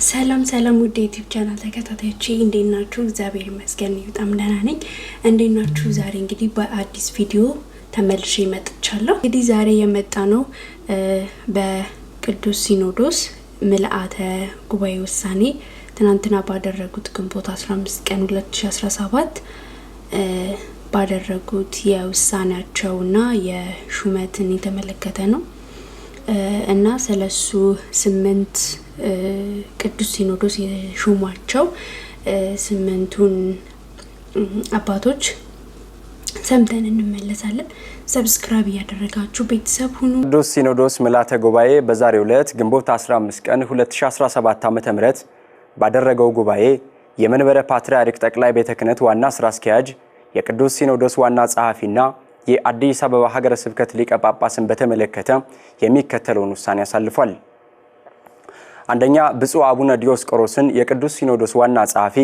ሰላም ሰላም ውድ ዩቲዩብ ቻናል ተከታታዮቼ እንዴት ናችሁ? እግዚአብሔር ይመስገን በጣም ደህና ነኝ። እንዴት ናችሁ? ዛሬ እንግዲህ በአዲስ ቪዲዮ ተመልሼ መጥቻለሁ። እንግዲህ ዛሬ የመጣ ነው በቅዱስ ሲኖዶስ ምልአተ ጉባኤ ውሳኔ ትናንትና ባደረጉት ግንቦት 15 ቀን 2017 ባደረጉት የውሳኔያቸውና የሹመትን የተመለከተ ነው እና ስለሱ 8 ቅዱስ ሲኖዶስ የሹማቸው 8ቱን አባቶች ሰምተን እንመለሳለን። ሰብስክራይብ ያደረጋችሁ ቤተሰብ ሁኑ። ቅዱስ ሲኖዶስ ምልዓተ ጉባኤ በዛሬው ዕለት ግንቦት 15 ቀን 2017 ዓ.ም ባደረገው ጉባኤ የመንበረ ፓትርያርክ ጠቅላይ ቤተ ክህነት ዋና ስራ አስኪያጅ የቅዱስ ሲኖዶስ ዋና ጸሐፊና የአዲስ አበባ ሀገረ ስብከት ሊቀ ጳጳስን በተመለከተ የሚከተለውን ውሳኔ ያሳልፏል። አንደኛ ብፁዕ አቡነ ዲዮስቆሮስን የቅዱስ ሲኖዶስ ዋና ጸሐፊ፣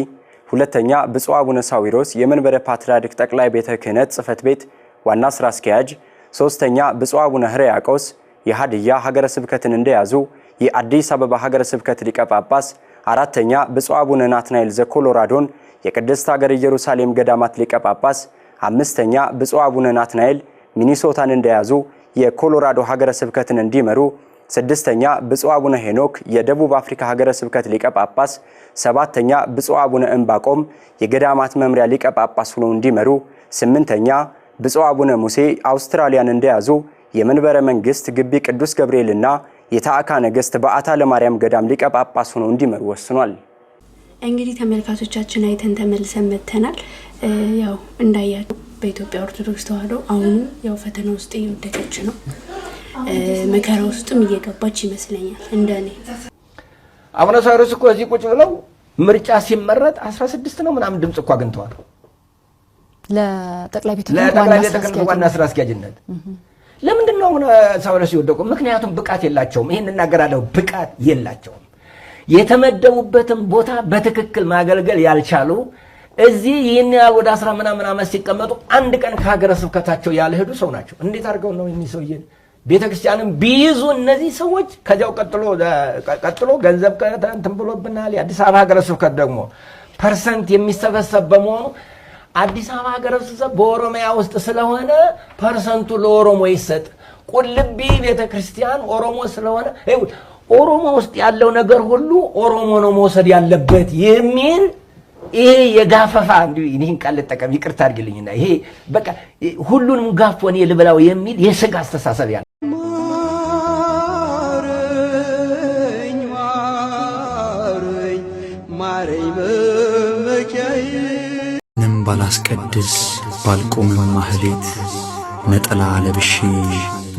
ሁለተኛ ብፁዕ አቡነ ሳዊሮስ የመንበረ ፓትርያርክ ጠቅላይ ቤተ ክህነት ጽሕፈት ቤት ዋና ስራ አስኪያጅ፣ ሶስተኛ ብፁዕ አቡነ ሕርያቆስ የሀዲያ ሀገረ ስብከትን እንደያዙ የአዲስ አበባ ሀገረ ስብከት ሊቀ ጳጳስ፣ አራተኛ ብፁዕ አቡነ ናትናኤል ዘኮሎራዶን የቅድስት ሀገር ኢየሩሳሌም ገዳማት ሊቀ ጳጳስ፣ አምስተኛ ብፁዕ አቡነ ናትናኤል ሚኒሶታን እንደያዙ የኮሎራዶ ሀገረ ስብከትን እንዲመሩ፣ ስድስተኛ ብፁዕ አቡነ ሄኖክ የደቡብ አፍሪካ ሀገረ ስብከት ሊቀ ጳጳስ፣ ሰባተኛ ብፁዕ አቡነ እምባቆም የገዳማት መምሪያ ሊቀ ጳጳስ ሆነው እንዲመሩ፣ ስምንተኛ ብፁዕ አቡነ ሙሴ አውስትራሊያን እንደያዙ የመንበረ መንግስት ግቢ ቅዱስ ገብርኤልና የታዕካ ነገሥት በዓታ ለማርያም ገዳም ሊቀ ጳጳስ ሆነው እንዲመሩ ወስኗል። እንግዲህ ተመልካቾቻችን አይተን ተመልሰን መተናል። ያው እንዳያችሁ በኢትዮጵያ ኦርቶዶክስ ተዋሕዶ አሁን ያው ፈተና ውስጥ እየወደቀች ነው። መከራ ውስጥም እየገባች ይመስለኛል እንደኔ። አቡነ ሳዊሮስ እኮ እዚህ ቁጭ ብለው ምርጫ ሲመረጥ 16 ነው ምናምን ድምጽ እኮ አግኝተዋል ለጠቅላይ ቤተ ክህነት ዋና ስራ አስኪያጅነት። ለምንድን ነው አቡነ ሳዊሮስ ይወደቁ? ምክንያቱም ብቃት የላቸውም። ይሄን እናገራለሁ፣ ብቃት የላቸውም። የተመደቡበትን ቦታ በትክክል ማገልገል ያልቻሉ እዚህ ይህን ያህል ወደ 10 ምናምን ዓመት ሲቀመጡ አንድ ቀን ከሀገረ ስብከታቸው ያልሄዱ ሰው ናቸው። እንዴት አድርገው ነው የሚሰውየን ቤተክርስቲያንም ቢይዙ እነዚህ ሰዎች? ከዚያው ቀጥሎ ገንዘብ እንትን ብሎብናል። የአዲስ አበባ ሀገረ ስብከት ደግሞ ፐርሰንት የሚሰበሰብ በመሆኑ አዲስ አበባ ሀገረ ስብከት በኦሮሚያ ውስጥ ስለሆነ ፐርሰንቱ ለኦሮሞ ይሰጥ። ቁልቢ ቤተክርስቲያን ኦሮሞ ስለሆነ ኦሮሞ ውስጥ ያለው ነገር ሁሉ ኦሮሞ ነው መውሰድ ያለበት የሚል ይሄ የጋፈፋ እንዲሁ ይህን ቃል ልጠቀም ይቅርታ አድርግልኝና ይሄ በቃ ሁሉንም ጋፎ እኔ ልብላው የሚል የስጋ አስተሳሰብ ያለ ምንም ባላስቀድስ ባልቆም ማህሌት ነጠላ ለብሼ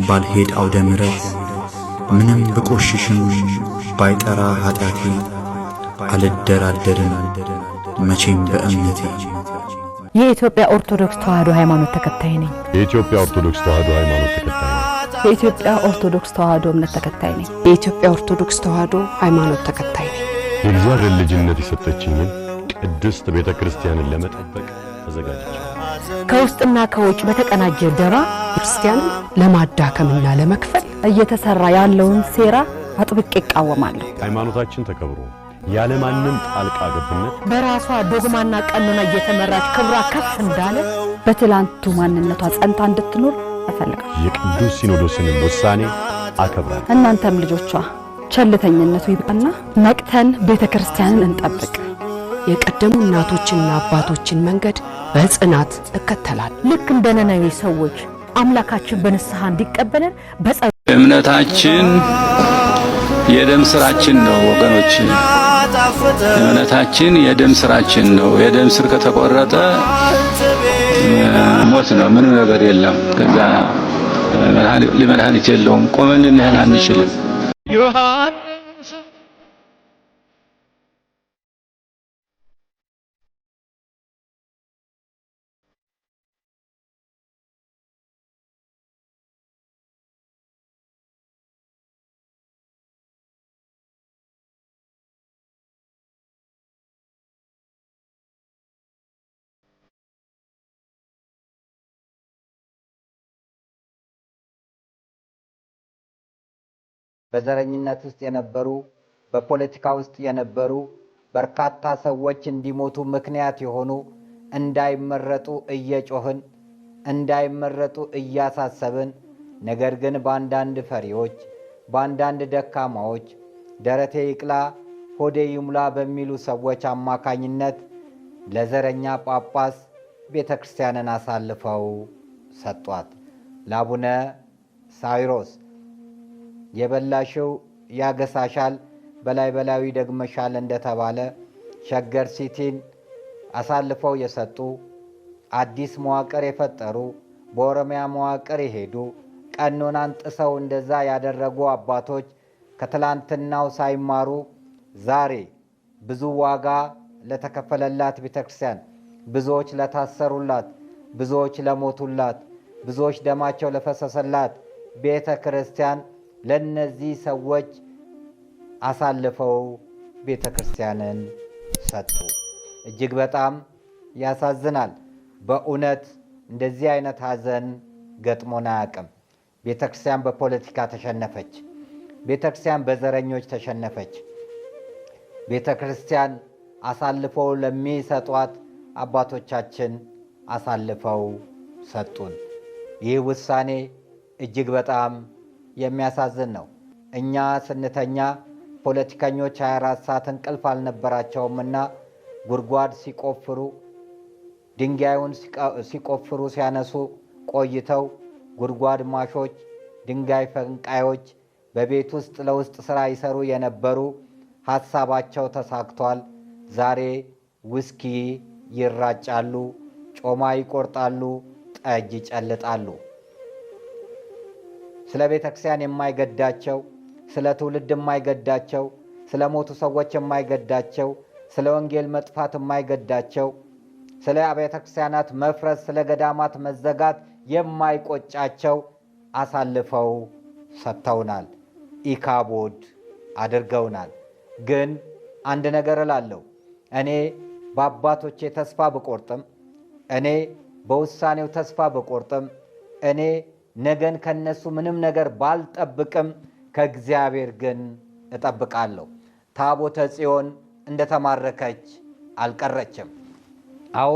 ባልሄድ አውደ ምሕረት ምንም ብቆሽሽም ባይጠራ ኃጢአቴ አልደራደርም መቼም በእምነቴ። የኢትዮጵያ ኦርቶዶክስ ተዋሕዶ ሃይማኖት ተከታይ ነኝ። የኢትዮጵያ ኦርቶዶክስ ተዋሕዶ ሃይማኖት ተከታይ ነኝ። የኢትዮጵያ ኦርቶዶክስ ተዋሕዶ እምነት ተከታይ ነኝ። የኢትዮጵያ ኦርቶዶክስ ተዋሕዶ ሃይማኖት ተከታይ ነኝ። የእግዚአብሔር ልጅነት የሰጠችኝን ቅድስት ቤተ ክርስቲያንን ለመጠበቅ ተዘጋጅቻለሁ። ከውስጥና ከውጭ በተቀናጀ ደባ ክርስቲያንን ለማዳከምና ለመክፈል እየተሰራ ያለውን ሴራ አጥብቄ እቃወማለሁ። ሃይማኖታችን ተከብሮ ያለማንም ጣልቃ ገብነት በራሷ ዶግማና ቀኖና እየተመራች ክብሯ ከፍ እንዳለ በትላንቱ ማንነቷ ጸንታ እንድትኖር እፈልጋለሁ። የቅዱስ ሲኖዶስን ውሳኔ አከብራለሁ። እናንተም ልጆቿ ቸልተኝነቱ ይብቃና ነቅተን ቤተክርስቲያንን እንጠብቅ። የቀደሙ እናቶችና አባቶችን መንገድ በጽናት እከተላለሁ። ልክ እንደ ነነዌ ሰዎች አምላካችን በንስሐ እንዲቀበለን እምነታችን የደም ስራችን ነው ወገኖች። እምነታችን የደም ስራችን ነው። የደም ስር ከተቆረጠ ሞት ነው፣ ምንም ነገር የለም። ከዛ መድኃኒት የለውም። ቆመን ልንሄድ አንችልም። በዘረኝነት ውስጥ የነበሩ በፖለቲካ ውስጥ የነበሩ በርካታ ሰዎች እንዲሞቱ ምክንያት የሆኑ እንዳይመረጡ እየጮህን እንዳይመረጡ እያሳሰብን፣ ነገር ግን በአንዳንድ ፈሪዎች በአንዳንድ ደካማዎች ደረቴ ይቅላ ሆዴ ይሙላ በሚሉ ሰዎች አማካኝነት ለዘረኛ ጳጳስ ቤተ ክርስቲያንን አሳልፈው ሰጧት። ለአቡነ ሳዊሮስ የበላሽው ያገሳሻል በላይ በላዩ ደግመሻል እንደተባለ ሸገር ሲቲን አሳልፈው የሰጡ አዲስ መዋቅር የፈጠሩ በኦሮሚያ መዋቅር የሄዱ ቀኖናን ጥሰው እንደዛ ያደረጉ አባቶች ከትላንትናው ሳይማሩ ዛሬ ብዙ ዋጋ ለተከፈለላት ቤተክርስቲያን፣ ብዙዎች ለታሰሩላት፣ ብዙዎች ለሞቱላት፣ ብዙዎች ደማቸው ለፈሰሰላት ቤተ ክርስቲያን ለነዚህ ሰዎች አሳልፈው ቤተ ክርስቲያንን ሰጡ። እጅግ በጣም ያሳዝናል። በእውነት እንደዚህ አይነት ሐዘን ገጥሞን አያውቅም። ቤተ ክርስቲያን በፖለቲካ ተሸነፈች። ቤተ ክርስቲያን በዘረኞች ተሸነፈች። ቤተ ክርስቲያን አሳልፈው ለሚሰጧት አባቶቻችን አሳልፈው ሰጡን። ይህ ውሳኔ እጅግ በጣም የሚያሳዝን ነው። እኛ ስንተኛ ፖለቲከኞች 24 ሰዓት እንቅልፍ አልነበራቸውምና ጉድጓድ ሲቆፍሩ ድንጋዩን ሲቆፍሩ ሲያነሱ ቆይተው ጉድጓድ ማሾች፣ ድንጋይ ፈንቃዮች በቤት ውስጥ ለውስጥ ሥራ ይሰሩ የነበሩ ሐሳባቸው ተሳክቷል። ዛሬ ውስኪ ይራጫሉ፣ ጮማ ይቆርጣሉ፣ ጠጅ ይጨልጣሉ። ስለ ቤተ ክርስቲያን የማይገዳቸው፣ ስለ ትውልድ የማይገዳቸው፣ ስለ ሞቱ ሰዎች የማይገዳቸው፣ ስለ ወንጌል መጥፋት የማይገዳቸው፣ ስለ አብያተ ክርስቲያናት መፍረስ፣ ስለ ገዳማት መዘጋት የማይቆጫቸው አሳልፈው ሰጥተውናል። ኢካቦድ አድርገውናል። ግን አንድ ነገር እላለሁ። እኔ በአባቶቼ ተስፋ ብቆርጥም፣ እኔ በውሳኔው ተስፋ ብቆርጥም፣ እኔ ነገን ከነሱ ምንም ነገር ባልጠብቅም ከእግዚአብሔር ግን እጠብቃለሁ። ታቦተ ጽዮን እንደተማረከች አልቀረችም። አዎ